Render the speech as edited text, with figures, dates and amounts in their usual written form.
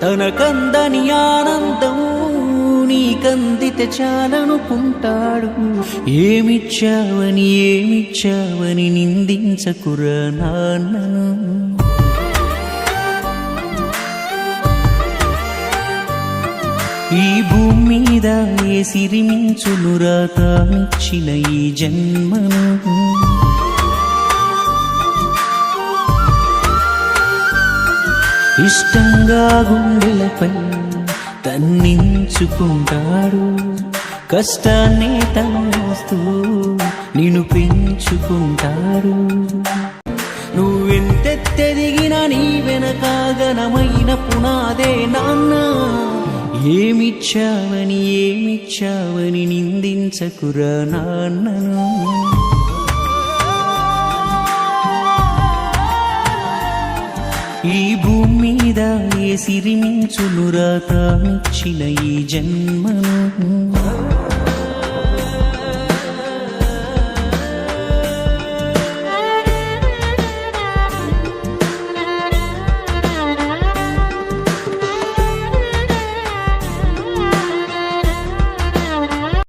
తనకందని ఆనందం నీకందితే చాలనుకుంటాడు. ఏమిచ్చావని నిందించకురా నాన్నను. ఈ భూమి మీద ఏ సిరిమించునురా తానిచ్చిన ఈ జన్మను. ఇష్టంగా గుండెలపై తన్నించుకుంటాడు. కష్టాన్ని తమోస్తూ నిన్ను పెంచుకుంటాడు. నువ్వెంతెత్తెదిగినా నీ వెనకాగనమైన పునాదే నాన్న. ఏమిచ్చావని నిందించకురా నాన్నను. ఈ భూమి మీద ఏ సిరిమించునురా తానిచ్చిన ఈ జన్మను.